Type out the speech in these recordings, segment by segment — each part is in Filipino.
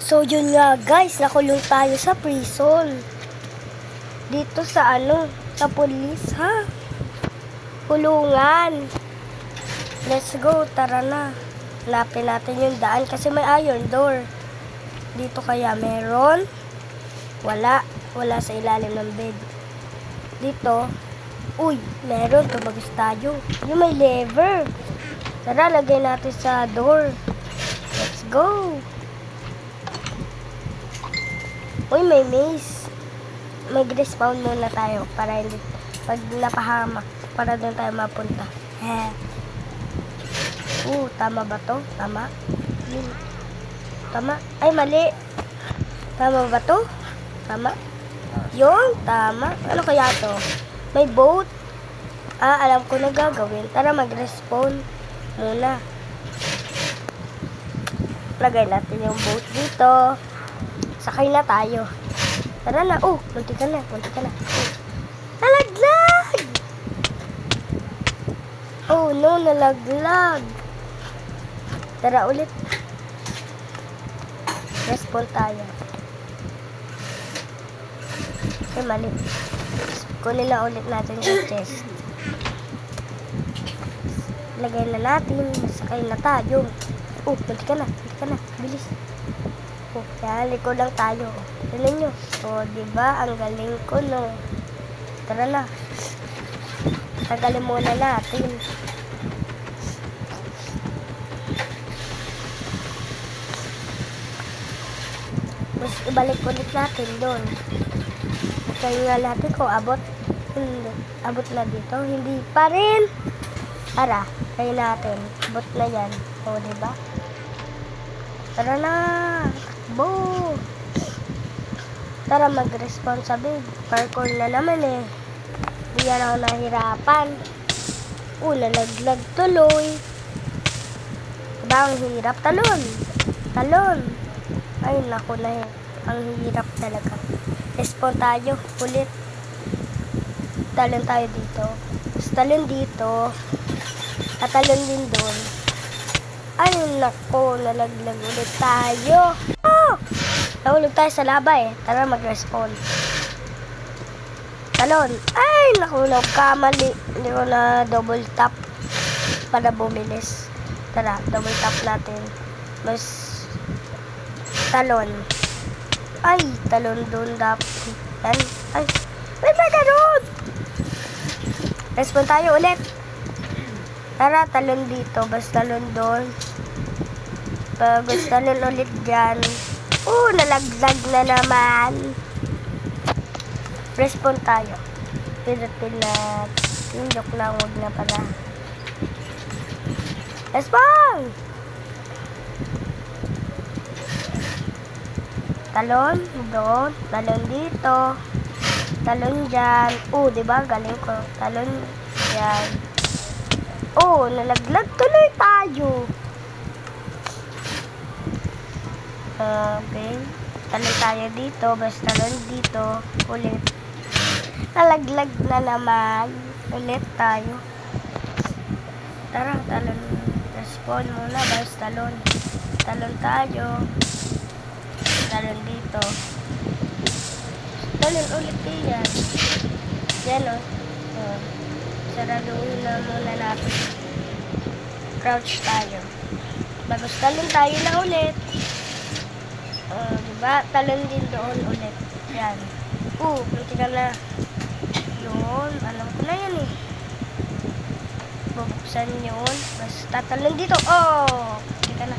So yun nga guys, nakulong tayo sa prison. Dito sa sa pulis ha. Kulungan. Let's go, tara na. Hanapin natin yung daan kasi may iron door. Dito kaya meron? Wala sa ilalim ng bed. Dito, uy, meron, tumagos tayo. Yung may lever. Tara, lagay natin sa door. Let's go. Uy, may maze. Mag-respawn muna tayo para hindi, pag napahamak, para doon tayo mapunta. Tama ba to? Tama? Tama? Ay, mali. Tama ba to? Tama? Yun, tama. Ano kaya to? May boat. Alam ko na gagawin. Tara, mag-respawn muna. Lagay natin yung boat dito. Sakay na tayo. Tara na. Munti ka na. Nalaglag! Oh no, nalaglag. Tara ulit. Respawn tayo. Ay, mali. Kunin na ulit natin yung chest. Lagay na natin. Sakay na tayo. Munti ka na. Bilis. Kaya liko lang tayo. Tignan nyo. Diba? Ang galing ko, no? Tara na. Tagalin muna natin. Mas ibalik ulit natin doon. Kaya nga natin ko abot. Hindi. Abot na dito. Hindi pa rin. Tara. Kaya natin. Abot na yan. Diba? Tara na. Bo! Tara, mag-respawn sa bed. Parkour na naman eh. Hindi yan ako nahirapan. Nalaglag tuloy. Diba ang hirap? Talon. Ay, naku na eh. Ang hirap talaga. Respawn tayo. Ulit. Talon tayo dito. Talon dito. At talon din doon. Ay, naku. Nalaglag ulit tayo. Nahulog tayo sa laba eh. Tara, mag-respawn. Talon. Ay, nahulog ka. Mali. Hindi ko na double tap para bumilis. Tara, double tap natin. Mas talon. Ay, talon doon dapat. Yan. Ay, may ganun. Respawn tayo ulit. Tara, talon dito. Basta talon doon. Pag talon ulit dyan. Nalaglag na naman. Respawn tayo. Pinat. Joke lang, huwag na pala. Respawn! Talon, doon. Talon dito. Talon dyan. Diba? Galing ko. Talon dyan. Nalaglag tuloy tayo. Okay. Talon tayo dito. Basta talon dito. Ulit. Nalaglag na naman. Ulit tayo. Tara, talon. Respawn muna. Basta talon. Talon tayo. Talon dito. Talon ulit yan. Yan Saraduhin na muna natin. Crouch tayo. Bagos talon tayo na ulit. Diba? Talon din doon ulit. Yan. Pwede ka na. Yun. Alam ko na yan eh. Bubuksan yun. Basta talon dito. Pwede ka na.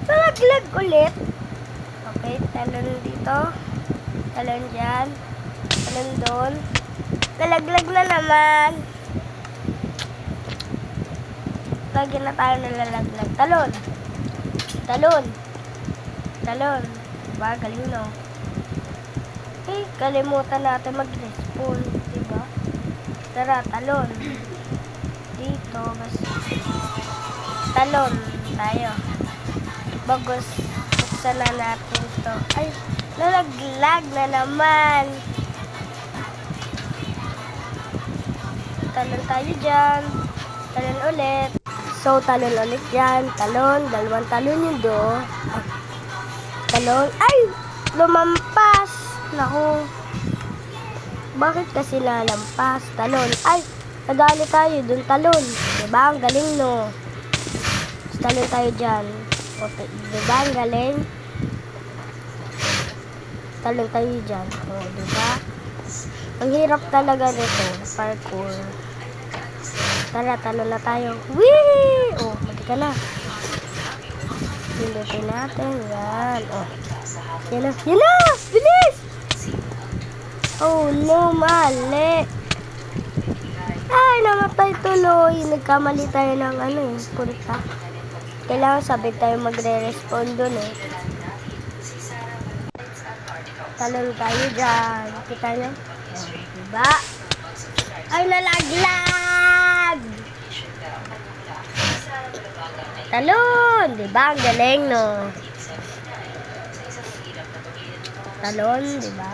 Nalaglag ulit. Okay. Talon dito. Talon dyan. Talon doon. Nalaglag na naman. Lagi na tayo nalalaglag. Talon. Diba? Galing no? Kalimutan natin mag-respawn. Diba? Tara, talon. Dito. Talon tayo. Bagos. Buksan na natin to. Ay, nalaglag na naman. Talon tayo dyan. Talon ulit. So, talon ulit yan. Talon, dalawang talon yung do. Talon. Ay! Lumampas! Naku. Bakit kasi nalampas? Talon. Ay! Nadali tayo dun talon. Diba? Ang galing, no? Talon tayo dyan. Okay. Diba? Ang galing. Talon tayo dyan. O, diba? Ang hirap talaga nito. Parkour. Tara, talon na tayo. Whee! O, mati ka na. Pindutin natin. Yan. O. Yan na. Yan na! Bilis! Oh, no, mali. Ay, namatay tuloy. Nagkamali tayo ng punta. Kailangan sabit tayo magre-respond dun eh. Talon tayo dyan. Kita nyo? Diba? Ay, nalaglag! Talon! Diba? Ang galing, no? Talon, diba?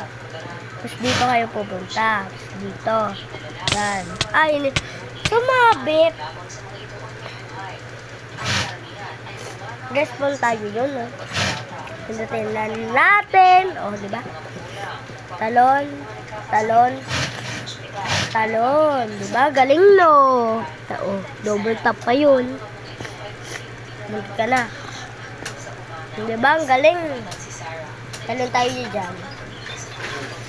Tapos dito kayo pupunta. Tapos dito. Yan. Ay, sumabit. Respond tayo yun, no? Pindutin na natin. O, diba? Talon. Talon. Talon. Diba? Galing, no? O, double tap pa yun. Bunti ka na. Diba? Ang galing. Talon tayo dyan.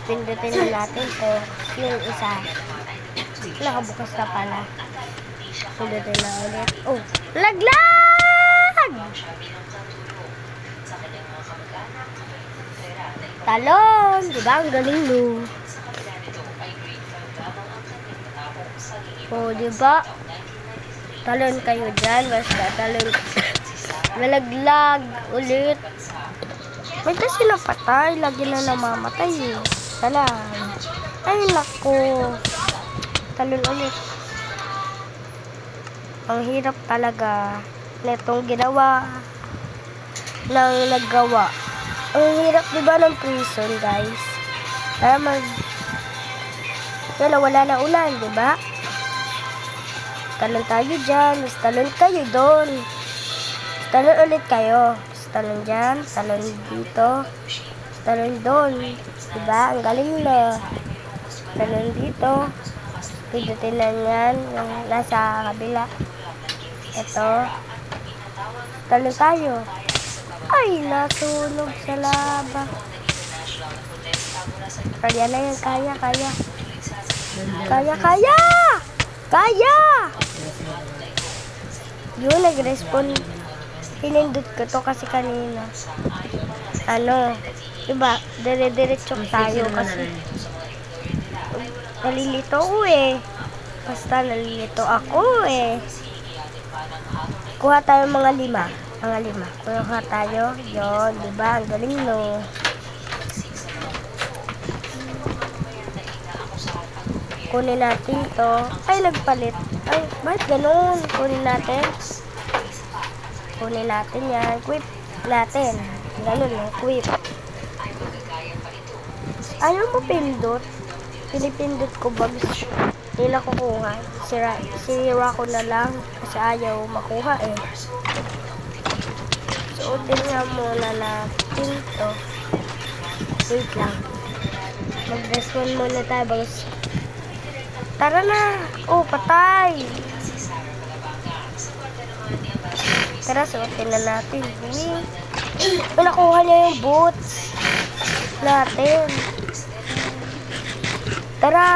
Pindutin na natin to. Yung isa. Nakabukas na pala. Pindutin na ulit. Oh, laglag! Talon! Diba? Ang galing, no? Oh, diba? Talon kayo dyan. Basta talon. Nalaglag ulit. May kasi napatay. Lagi na namamatay eh. Talang. Ay, naku. Talon ulit. Ang hirap talaga netong ginawa ng naggawa. Ang hirap diba ng prison, guys? Kaya yan, wala na ulan, diba? Talon tayo dyan. Mas talon kayo doon. Talon ulit kayo. Talon dyan. Talon dito. Talon doon. Diba? Ang galing na. Talon dito. Pindutin na yan. Yung nasa kabila. Ito. Talon tayo. Ay, nasunog sa laba. Kaya na yan. Kaya, kaya. Kaya, kaya! Kaya! Yun, nag-respond. Pinindot ko to kasi kanina. Diba? Dire-diretso tayo kasi nalilito ako eh. Basta nalilito ako eh. Kuha tayo mga 5. Mga 5. Kuha tayo. Yun, diba? Ang galing, no? Kunin natin to. Ay, nagpalit. Ay, bakit ganun? Kunin natin. Kunin natin yan. Equip natin. Ganun, no? Equip. Ayaw mo pindot. Pinipindot ko ba? Hindi na kukuha. Sira ko na lang. Kasi ayaw makuha eh. Suotin nga muna natin to. Wait lang. Mag-respond muna tayo bagus. Tara na! Oh, patay! Tara, suotin na natin. Nakuha niya yung boots natin. Tara!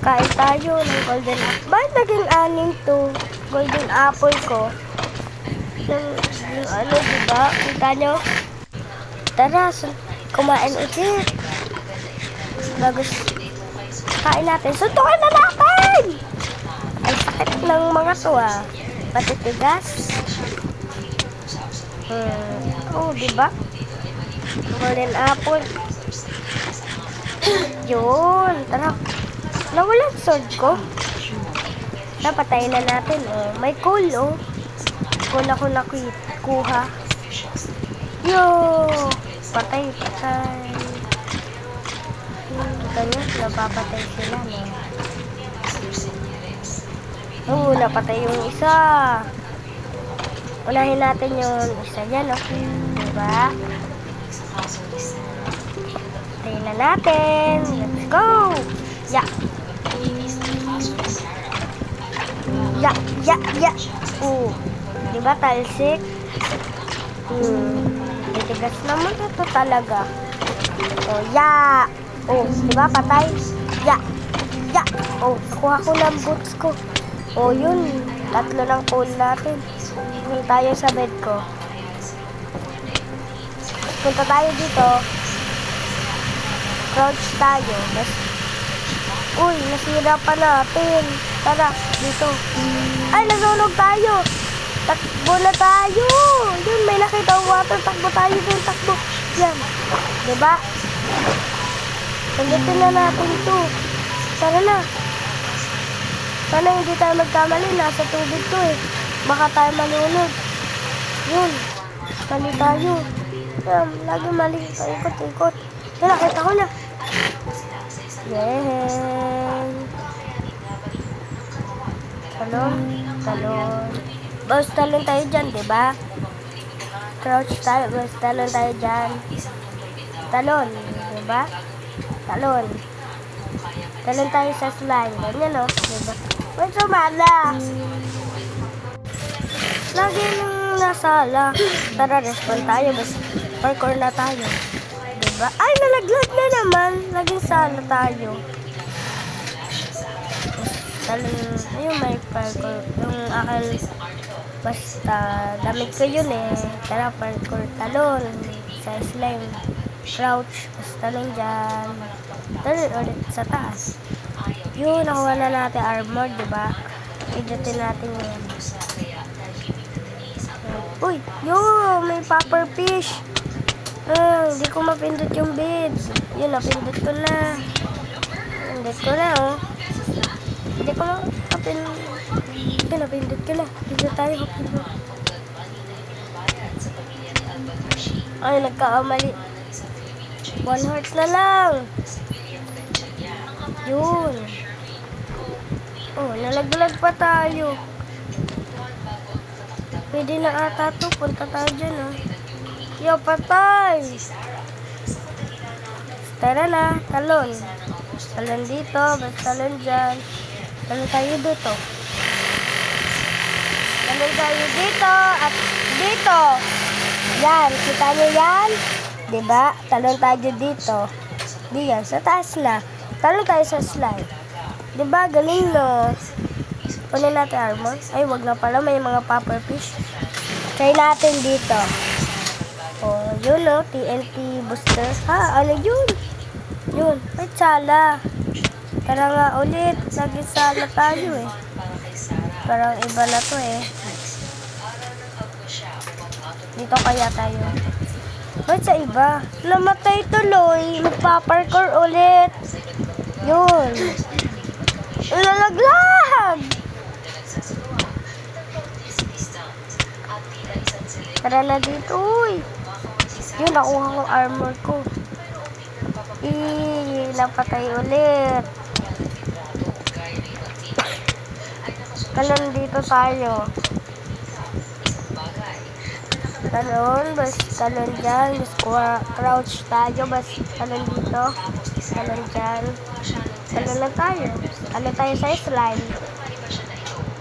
Kain tayo ng golden apple. Bakit naging 6 to? Golden apple ko. Yung diba? Kita nyo? Tara, kumain ulit. Bagus. Kain natin. Suntukin na natin! Ay, sakit ng mga to ah. Patitigas. Oh, diba? Golden apple. Yun. Tara. Nawala ang sword ko. Napatayin na natin. Oh. May coal, oh. Coal ako nakuha. Yo! Patay, patay. Ganyan, napapatay sila, no? Oh, napatay yung isa. Unahin natin yung isa dyan, no? Diba? Tayo na natin. Let's go! Ya! Ya! Ya! Ya! Diba talsik? Titigas naman ito talaga. Ya! Diba patay? Ya! Ya! Nakuha ko ng boots ko. Yun. 3 ng coal natin. Punta tayo sa bed ko. Punta tayo dito. Crouch tayo. Nasira pa natin. Tara, dito. Ay, nasunog tayo. Takbo na tayo. Yun, may nakita ang water. Takbo tayo dun, takbo. Yan. Diba? Tanggapin na natin ito. Tara na. Sana hindi tayo magkamali. Nasa tubig to eh. Baka tayo malunod. Yun. Mali tayo. Yan, lagi mali. Paikot-ikot. Yan, nakita ko na. Yan. Talon. Boss, talon tayo dyan, diba? Crouch tayo. Boss, talon tayo dyan. Talon, diba? Talon. Talon tayo sa slime. Ganyan, no? Diba? May sumala. Lagi nang nasala. Tara, respawn tayo. Boss, parkour na tayo. Diba? Ay, nalaglag na naman. Laging sala tayo. Ayun, may parkour. Yung akal, basta, damit ko yun eh. Tara, parkour, talon, sa slime, crouch, basta talon dyan. Talon ulit sa taas. Yun, nakuha na natin armor, diba? Pidutin natin yun. Uy, yun, may puffer fish. Hindi ko mapindot yung bed. Yun, napindot ko na. Napindot ko na, oh. Hindi ko mapindot. Yun, napindot ko na. Pindot tayo. Ay, nagkakamali. 1 heart na lang. Yun. Nalaglag pa tayo. Pwede na ata to. Punta tayo dyan, oh. Yo, patay! Tara na, talon. Talon dito, basta talon dyan. Talon tayo dito. Talon tayo dito at dito. Yan, kita nyo yan? Diba? Talon tayo dito. Diyan, sa taas na. Talon tayo sa slime. Diba? Galing, no? Kunin natin armor. Ay, wag na pala. May mga puffer fish. Try natin dito. Yun, no? TNT booster. Ano yun? Yun. May sala. Tara nga ulit. Lagi sala tayo, eh. Parang iba na to, eh. Dito kaya tayo. Ba't sa iba? Namatay tuloy. Magpaparkour ulit. Yun. Lalaglag! Tara na dito, uy. Yun, nakuha ko armor ko. Napatay ulit. Talon dito tayo. Talon, bas talon dyan. Bas crouch tayo. Bas talon dito. Talon dyan. Talon lang tayo. Talon tayo sa slime.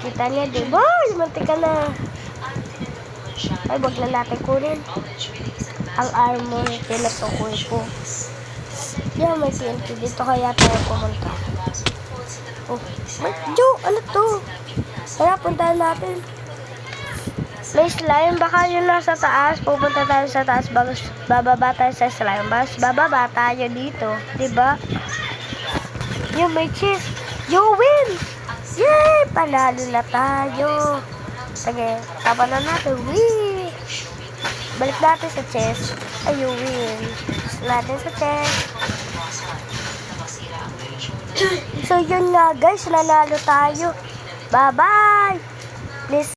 Kita niya, diba? Mantika na. Ay, wag na natin kunin. Ang armor, pinatukoy ko. Yan, may TNT. Dito kaya tayo pumunta. Joe, ano to? Tara, puntahan natin. May slime, baka yun nasa taas. Pupunta tayo sa taas, bababa tayo sa slime. Bababa tayo dito. Diba? Yung may chest. You win! Yay! Panalo na tayo. Sige, tapan na natin. Wee! Balik natin sa chest. Ay, you win. Natin sa chest. So, yun nga guys. Nanalo tayo. Bye-bye! Please